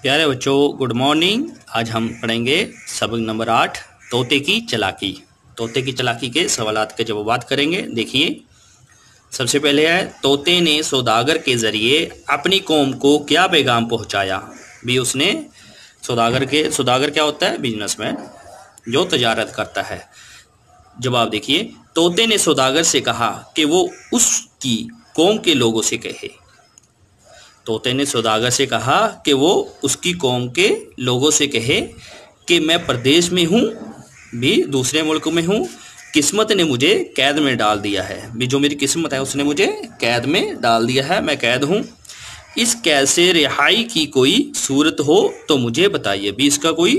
प्यारे बच्चों, good morning. आज हम पढ़ेंगे सबक नंबर 8 तोते की चालाकी। तोते की चालाकी के सवालात के जवाब करेंगे। देखिए, सबसे पहले है तोते ने सौदागर के जरिए अपनी कौम को क्या पैगाम पहुंचाया। भी उसने सौदागर क्या होता है? बिजनेसमैन जो तजारत करता है। जवाब देखिए, तोते ने सौदागर से कहा कि वो उसकी कौम के लोगों से कहे। तोते ने सौदागर से कहा कि वो उसकी कौम के लोगों से कहे कि मैं प्रदेश में हूँ, भी दूसरे मुल्क में हूँ। किस्मत ने मुझे कैद में डाल दिया है। भी जो मेरी किस्मत है उसने मुझे कैद में डाल दिया है, मैं कैद हूँ। इस कैद से रिहाई की कोई सूरत हो तो मुझे बताइए। भी इसका कोई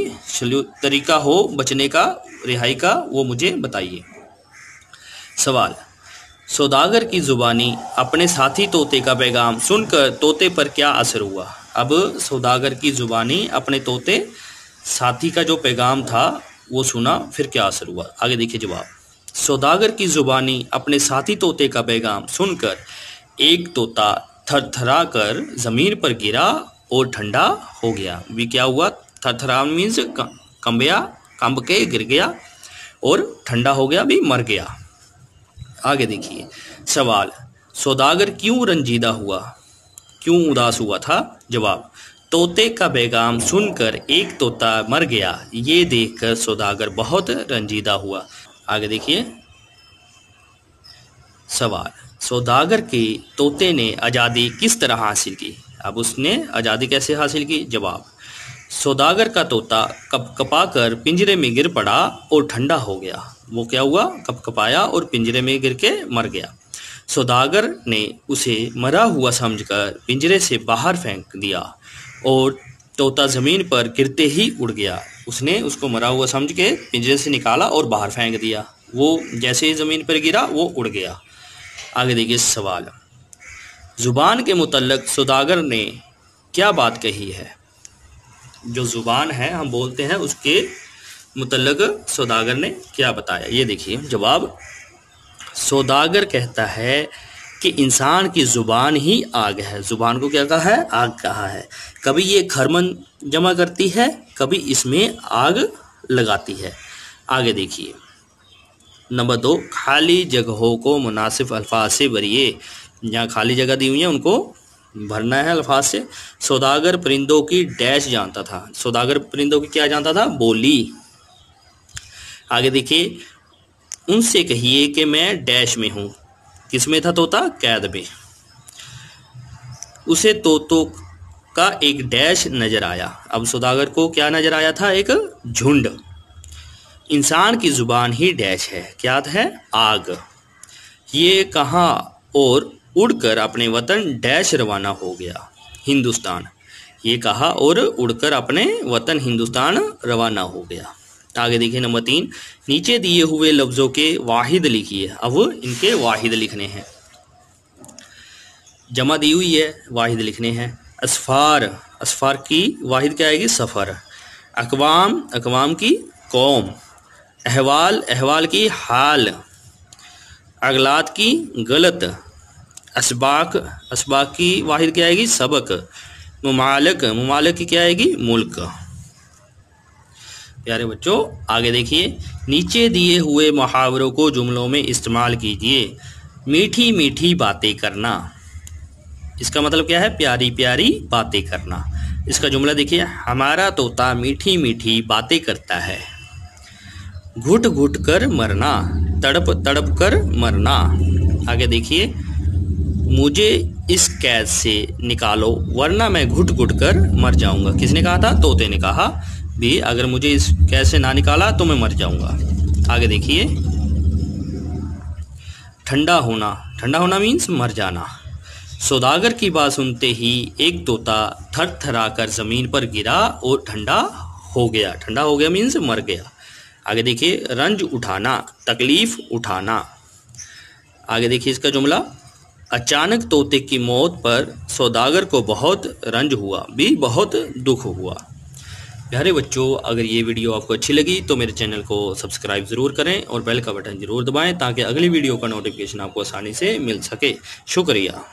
तरीका हो बचने का, रिहाई का, वो मुझे बताइए। सवाल, सौदागर की जुबानी अपने साथी तोते का पैगाम सुनकर तोते पर क्या असर हुआ। अब सौदागर की जुबानी अपने तोते साथी का जो पैगाम था वो सुना, फिर क्या असर हुआ। आगे देखिए जवाब। सौदागर की जुबानी अपने साथी तोते का पैगाम सुनकर एक तोता थरथरा कर जमीन पर गिरा और ठंडा हो गया। भी क्या हुआ? थरथरा मीन्स कंब के गिर गया और ठंडा हो गया, भी मर गया। आगे देखिए सवाल, सौदागर क्यों रंजीदा हुआ, क्यों उदास हुआ था। जवाब, तोते का पैगाम सुनकर एक तोता मर गया, ये देखकर सौदागर बहुत रंजीदा हुआ। आगे देखिए सवाल, सौदागर के तोते ने आज़ादी किस तरह हासिल की। अब उसने आज़ादी कैसे हासिल की। जवाब, सौदागर का तोता कपकपा कर पिंजरे में गिर पड़ा और ठंडा हो गया। वो क्या हुआ? कपकपाया और पिंजरे में गिर के मर गया। सौदागर ने उसे मरा हुआ समझकर पिंजरे से बाहर फेंक दिया और तोता जमीन पर गिरते ही उड़ गया। उसने उसको मरा हुआ समझ के पिंजरे से निकाला और बाहर फेंक दिया। वो जैसे ही जमीन पर गिरा वो उड़ गया। आगे देखिए सवाल, जुबान के मुतल्लक सौदागर ने क्या बात कही है। जो जुबान है हम बोलते हैं, उसके मुतल्लक सौदागर ने क्या बताया, ये देखिए जवाब। सौदागर कहता है कि इंसान की जुबान ही आग है। जुबान को क्या कहा है? आग कहा है। कभी ये खरमन जमा करती है, कभी इसमें आग लगाती है। आगे देखिए नंबर 2, खाली जगहों को मुनासिब अल्फाज से भरिए। जहाँ खाली जगह दी हुई है उनको भरना है अल्फाज से। सौदागर परिंदों की डैश जानता था। सौदागर परिंदों की क्या जानता था? बोली। आगे देखिए, उनसे कहिए कि मैं डैश में हूँ। किस में था तोता? कैद में। उसे तोतों का एक डैश नजर आया। अब सौदागर को क्या नजर आया था? एक झुंड। इंसान की जुबान ही डैश है। क्या है? आग। ये कहा और उड़कर अपने वतन डैश रवाना हो गया, हिंदुस्तान। ये कहा और उड़कर अपने वतन हिंदुस्तान रवाना हो गया। आगे देखिए नंबर 3, नीचे दिए हुए लफ्ज़ों के वाहिद लिखिए। अब इनके वाहिद लिखने हैं। जमा दी हुई है, वाहिद लिखने हैं। असफार, असफार की वाहिद क्या आएगी? सफ़र। अकवाम, अकवाम की कौम। अहवाल, अहवाल की हाल। अगलात की गलत। असबाक, असबाक की वाहिद क्या आएगी? सबक। मुमालक, मुमालक की क्या आएगी? मुल्क। प्यारे बच्चों आगे देखिए, नीचे दिए हुए मुहावरों को जुमलों में इस्तेमाल कीजिए। मीठी मीठी बातें करना, इसका मतलब क्या है? प्यारी प्यारी बातें करना। इसका जुमला देखिए, हमारा तोता मीठी मीठी बातें करता है। घुट घुट कर मरना, तड़प तड़प कर मरना। आगे देखिए, मुझे इस कैद से निकालो वरना मैं घुट घुट कर मर जाऊंगा। किसने कहा था? तोते ने कहा भी अगर मुझे इस कैद से ना निकाला तो मैं मर जाऊंगा। आगे देखिए, ठंडा होना, ठंडा होना मीन्स मर जाना। सौदागर की बात सुनते ही एक तोता थर थरा कर जमीन पर गिरा और ठंडा हो गया। ठंडा हो गया मीन्स मर गया। आगे देखिए, रंज उठाना, तकलीफ उठाना। आगे देखिए इसका जुमला, अचानक तोते की मौत पर सौदागर को बहुत रंज हुआ, भी बहुत दुख हुआ। प्यारे बच्चों, अगर ये वीडियो आपको अच्छी लगी तो मेरे चैनल को सब्सक्राइब ज़रूर करें और बेल का बटन ज़रूर दबाएं ताकि अगली वीडियो का नोटिफिकेशन आपको आसानी से मिल सके। शुक्रिया।